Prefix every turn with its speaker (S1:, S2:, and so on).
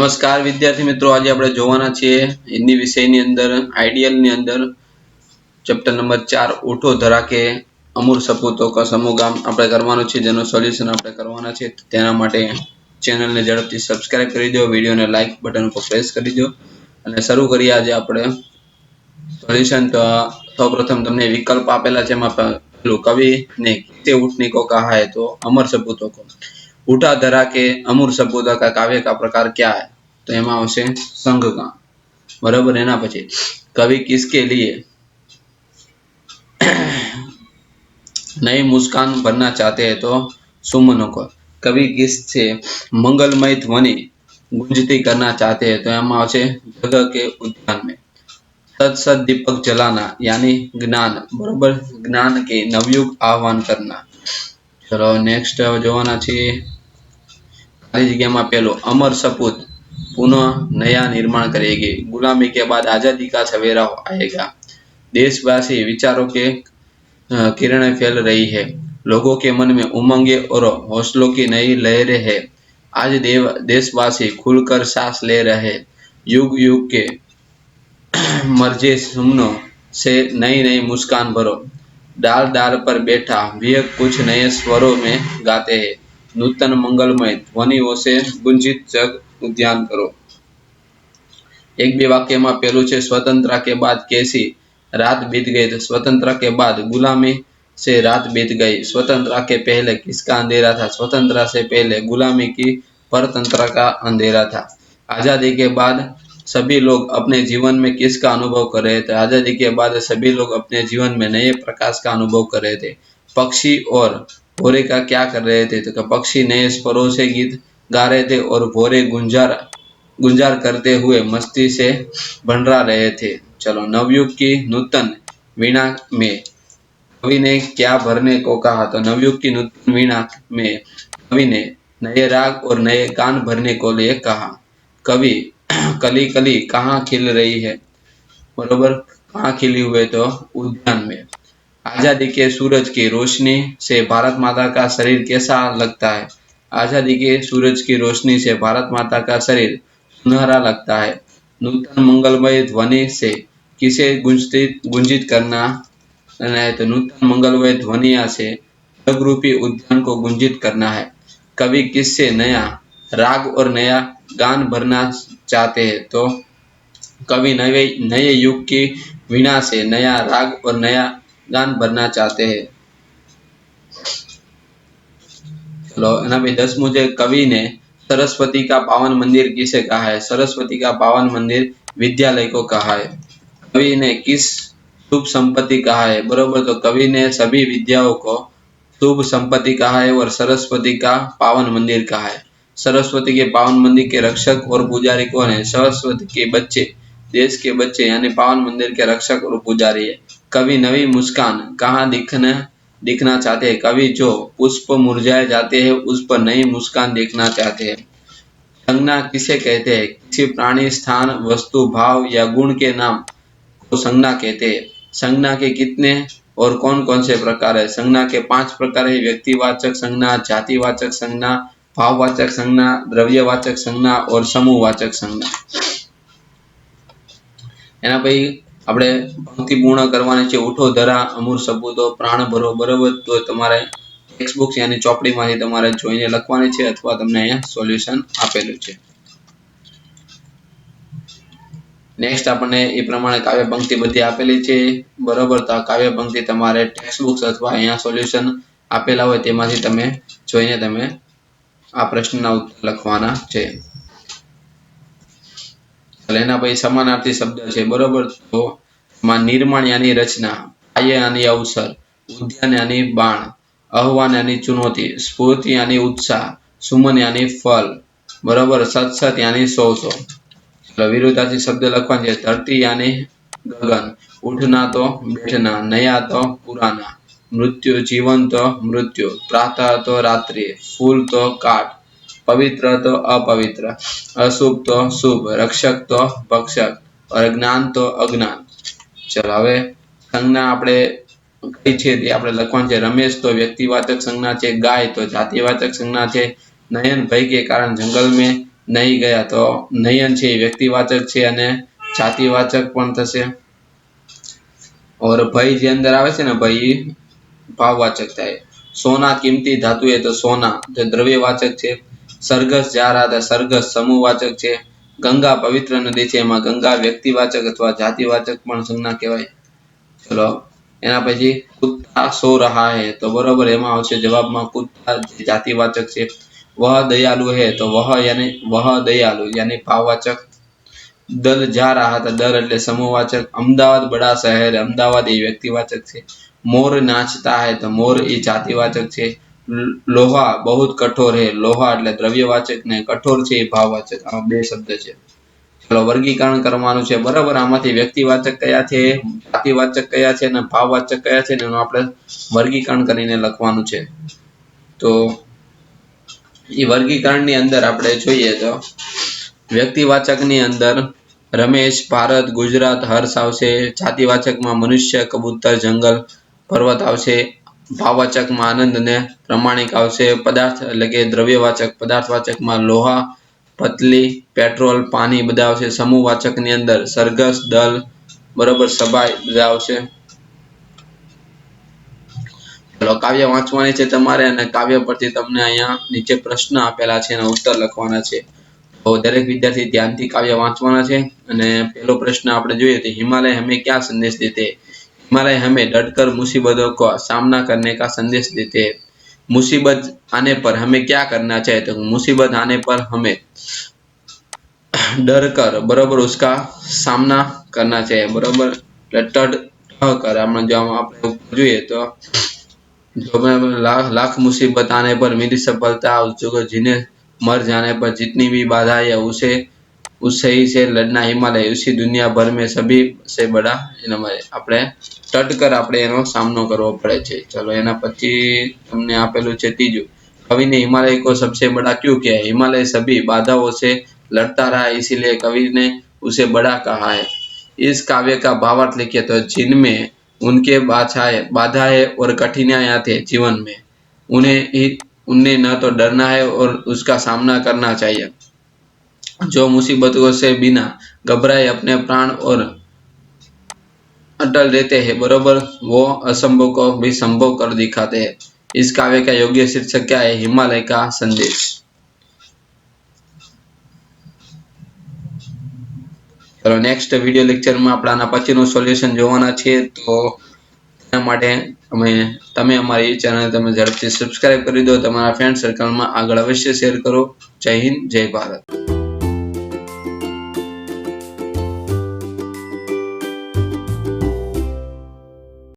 S1: नमस्कार विद्यार्थी मित्रों, आज આપણે જોવાના છીએ હિન્દી વિષયની અંદર આઈડિયલની અંદર ચેપ્ટર નંબર 4 ઉઠો ધરા કે અમૂર સપૂતો કા સમૂહગામ આપણે કરવાનું છે, જેનો સોલ્યુશન આપણે કરવાના છે। તેના માટે ચેનલને ઝડપથી સબસ્ક્રાઇબ કરી દો, વિડિયોને લાઈક બટન ઉપર પ્રેસ કરી દો અને શરૂ કરીએ આજે આપણે સોલ્યુશન। તો સૌપ્રથમ તમને વિકલ્પ આપેલા છે, એમાં પેલું કવિ ને किसे उठने को कहा है, तो अमर सपूतों को। उठा धरा के अमूर सपूतों का काव्य का प्रकार क्या है, तो एमा आवशे संघगान। बराबर। एना पछी कवि किसके लिए नई मुस्कान भरना चाहते हैं, तो सुमनों को। कवि किससे मंगलमय ध्वनि गुंजती करना चाहते हैं, तो एमा आवशे जगह के उद्यान में। सत सत दीपक जलाना यानी ज्ञान। बराबर। ज्ञान के नवयुग आह्वान करना। चलो नेक्स्ट जोवाना छे खाली जगह में पेलो अमर सपूत पुनः नया निर्माण करेगी। गुलामी के बाद आजादी का सवेरा आएगा। देशवासी विचारों के किरणें फैल रही है। लोगों के मन में उमंगे और हौसलों की नई लहरें है। आज देशवासी खुलकर सांस ले रहे। युग युग के मर्जे सुमनों से नई नई मुस्कान भरो। डाल डाल पर बैठा वे कुछ नए स्वरों में गाते हैं। नूतन मंगलमय ध्वनियों से गुंजित जग उद्यान करो। एक भी वाक्य में पहलू है स्वतंत्रता के बाद कैसी रात बीत गई, तो स्वतंत्रता के बाद गुलामी से रात बीत गई। स्वतंत्रता के पहले किसका अंधेरा था, स्वतंत्रता से पहले गुलामी की परतंत्र का अंधेरा था। आजादी के बाद सभी लोग अपने जीवन में किसका अनुभव कर रहे थे, आजादी के बाद सभी लोग अपने जीवन में नए प्रकाश का अनुभव कर रहे थे। पक्षी और भोरे का क्या कर रहे थे, तो पक्षी नए स्वरों से गीत गा रहे थे और भोरे गुंजार करते हुए मस्ती से भंडरा रहे थे। चलो नवयुग की नूतन वीणा में कवि ने क्या भरने को कहा, तो नवयुग की नूतन वीणा में कवि ने नए राग और नए गान भरने को लिए कहा। कवि कली कली कहाँ खिल रही है, बरोबर। कहाँ खिली हुई, तो उद्यान में। आजादी के सूरज की रोशनी से भारत माता का शरीर कैसा लगता है, आजादी के सूरज की रोशनी से भारत माता का शरीर सुनहरा लगता है। नूतन मंगलमय ध्वनि से किसे गुंजित करना है, तो नूतन मंगलमय ध्वनिया से जगरूपी उद्यान को गुंजित करना है। कवि किससे नया राग और नया गान भरना चाहते हैं, तो कवि नए युग की वीणा से नया राग और नया गान भरना चाहते हैं। चलो एना भाई 10 मुझे कवि ने सरस्वती का पावन मंदिर किसे कहा है, सरस्वती का पावन मंदिर विद्यालय को कहा है। कवि ने किस शुभ संपत्ति कहा है, बरोबर। तो कवि ने सभी विद्याओं को शुभ संपत्ति कहा है और सरस्वती का पावन मंदिर कहा है। सरस्वती के पावन मंदिर के रक्षक और पुजारी कौन है, सरस्वती के बच्चे, देश के बच्चे यानी पावन मंदिर के रक्षक और पुजारी है। कवि नवी मुस्कान कहाँ दिखना चाहते हैं, कवि जो पुष्प मुरझाए जाते हैं उस पर नई मुस्कान देखना चाहते हैं। संज्ञा किसे कहते हैं, किसी प्राणी, स्थान, वस्तु, भाव या गुण के नाम को संज्ञा कहते हैं। संज्ञा के कितने और कौन कौन से प्रकार है, संज्ञा के 5 प्रकार है। व्यक्तिवाचक संज्ञा, जातिवाचक संज्ञा, भाववाचक संज्ञा, द्रव्यवाचक संज्ञा और समूहवाचक संज्ञा। एना भाई આપણે પંક્તિ પૂર્ણ કરવાની છે। ઉઠો ધરા અમૂર સપૂતો પ્રાણ ભરો, બરોબર। તો તમારે ટેક્સ્ટ બુક્સ यानी ચોપડીમાંથી તમારે જોઈને લખવાની છે અથવા તમને અહીંયા સોલ્યુશન આપેલું છે। નેક્સ્ટ આપણને એ પ્રમાણે કાવ્ય પંક્તિ બધી આપેલી છે, બરોબર। તો આ કાવ્ય પંક્તિ તમારે ટેક્સ્ટ બુક્સ અથવા અહીંયા સોલ્યુશન આપેલા હોય તેમાંથી તમે જોઈને તમે આ પ્રશ્નના ઉત્તર લખવાના છે। एना भाई समानार्थी शब्द है, बरोबर। तो निर्माण यानी रचना, आय यानी अवसर, उद्यान यानी बाण, आह्वान यानी चुनौती, स्फूर्ति यानी उत्साह, सुमन यानी फल, बरोबर। सत सत यानी 100। विरुद्धार्थी शब्द लखवाना है। धरती यानी गगन, उठना तो बैठना, नया तो पुराना, मृत्यु जीवन तो मृत्यु, प्रातः तो रात्रि, फूल तो काट, पवित्र तो अपवित्र, अशुभ तो शुभ, रक्षक तो भक्षक और ज्ञान तो अज्ञान। चलो हवे संज्ञा आपणे कई छे ते आपणे लखवानी छे। रमेश तो व्यक्तिवाचक संज्ञा छे, गाय तो जातिवाचक संज्ञा छे, नयन भय के कारण जंगल में નહીં ગયા તો નયન છે એ વ્યક્તિવાચક છે અને જાતિવાચક પણ થશે। और भाई જે અંદર આવે છે ને ભાઈ भाववाचक થાય। सोना कीमती धातु है तो सोना जो द्रव्यवाचक છે। सरघस जा रहा था सरघस समूहवाचक છે। गंगा पवित्र नदी છે એમાં गंगा व्यक्तिवाचक अथवा जातिवाचक પણ संज्ञा કહેવાય। चलो એના પછી कुत्ता सो रहा है तो बराबर એમાં આવશે જવાબમાં कुत्ता जातिवाचक છે। वह दयालु है तो वह दयालु यानी भाववाचक। दल जा रहा था दल એટલે समूहवाचक। अहमदाबाद बड़ा शहर है अहमदाबाद ये व्यक्तिवाचक છે। मोर नाचता है तो मोर ये जातिवाचक છે। लोहा बहुत कठोर है लोहा એટલે द्रव्यवाचक ने कठोर છે એ भाववाचक। આ બે શબ્દ છે। चलो वर्गीकरण करवानुं छे बराबर। आमांथी व्यक्तिवाचक कया छे जातिवाचक कया छे अने भाववाचक कया छे एनुं आपणे वर्गीकरण करीने लखवानुं छे। तो ई वर्गीकरणनी अंदर आपणे जोईए तो व्यक्तिवाचकनी अंदर रमेश भारत गुजरात हर्ष आवशे। जातिवाचकमां मनुष्य कबूतर जंगल पर्वत आवशे। भाववाचकमां आनंद ने प्रमाणिक आवशे। पदार्थ एटले के द्रव्यवाचक पदार्थवाचकमां लोहा पतली पेट्रोल पानी बधा आवशे। समूहवाचकनी अंदर सरघस दल बराबर सभा बधा आवशे। चलो काव्य वांचवानी छे तमारे अने काव्य परथी तमने अहींया नीचे प्रश्न आपेला छे एना उत्तर लखवाना छे। तो दरेक विद्यार्थी ध्यानथी काव्य वांचवाना छे। अने पहेलो प्रश्न आपणे जोईए तो हिमालय हमें क्या संदेश देते हैं। हिमालय हमें डटकर मुसीबतों का सामना करने का संदेश देते हैं। मुसीबत आने पर हमें क्या करना चाहिए तो मुसीबत आने पर हमें डर कर बराबर उसका सामना करना चाहिए बराबर। टड कर જોઈએ તો जो लाख मुसीबत आने पर मेरी सफलता जो जिन्हें मर जाने पर जितनी भी बाधा है उससे ही से लड़ना हिमालय उसी दुनिया भर में सभी से बड़ा આપણે ટડ કર આપણે એનો સામનો કરવો પડે છે। चलो એના પછી તમને આપેલું છે ત્રીજું कवि ने हिमालय को सबसे बड़ा क्यों किया है। हिमालय सभी बाधाओं से लड़ता रहा इसीलिए कवि ने उसे बड़ा कहा है। इस काव्य का भावार्थ लिखिए तो जिनमें उनके बाधाएं और कठिनाइयां थे जीवन में उन्हें न तो डरना है और उसका सामना करना चाहिए। जो मुसीबतों से बिना घबराए अपने प्राण और अटल रहते हैं बराबर वो असंभव को भी संभव कर दिखाते हैं। इस काव्य का योग्य शीर्षक क्या है हिमालय का संदेश। चलो नेक्स्ट वीडियो लेक्चर में आपणे आना पछीनुं सोल्यूशन जोवाना छे। तो तेना माटे तमे अमारी चेनल तमे झड़पथी सब्सक्राइब करी दो। तमारा फ्रेंड सर्कल में आगळ अवश्य शेर करो। जय हिंद जय भारत।